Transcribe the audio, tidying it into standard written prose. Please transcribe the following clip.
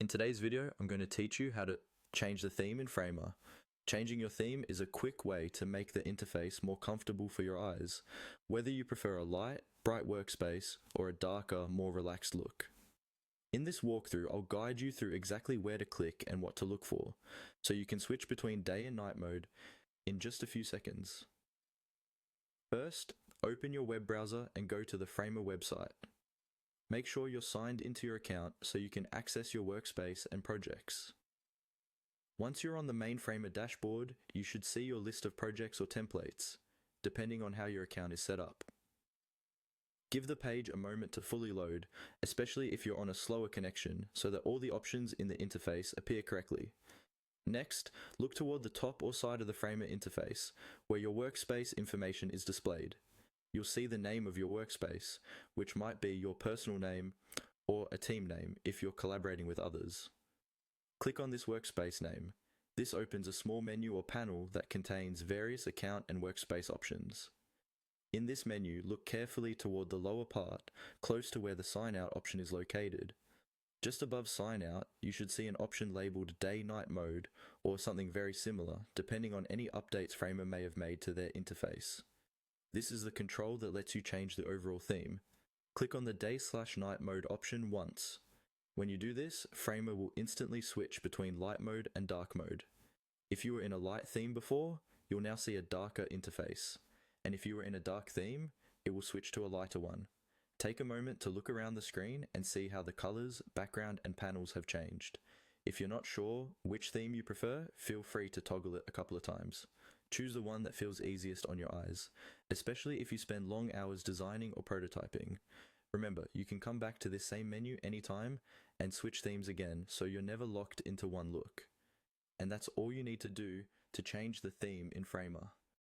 In today's video, I'm going to teach you how to change the theme in Framer. Changing your theme is a quick way to make the interface more comfortable for your eyes, whether you prefer a light, bright workspace or a darker, more relaxed look. In this walkthrough, I'll guide you through exactly where to click and what to look for, so you can switch between day and night mode in just a few seconds. First, open your web browser and go to the Framer website. Make sure you're signed into your account so you can access your workspace and projects. Once you're on the main Framer dashboard, you should see your list of projects or templates, depending on how your account is set up. Give the page a moment to fully load, especially if you're on a slower connection, so that all the options in the interface appear correctly. Next, look toward the top or side of the Framer interface, where your workspace information is displayed. You'll see the name of your workspace, which might be your personal name or a team name if you're collaborating with others. Click on this workspace name. This opens a small menu or panel that contains various account and workspace options. In this menu, look carefully toward the lower part, close to where the Sign Out option is located. Just above Sign Out, you should see an option labeled Day-Night Mode or something very similar, depending on any updates Framer may have made to their interface. This is the control that lets you change the overall theme. Click on the Day/Night Mode option once. When you do this, Framer will instantly switch between light mode and dark mode. If you were in a light theme before, you'll now see a darker interface. And if you were in a dark theme, it will switch to a lighter one. Take a moment to look around the screen and see how the colors, background, and panels have changed. If you're not sure which theme you prefer, feel free to toggle it a couple of times. Choose the one that feels easiest on your eyes, especially if you spend long hours designing or prototyping. Remember, you can come back to this same menu anytime and switch themes again, so you're never locked into one look. And that's all you need to do to change the theme in Framer.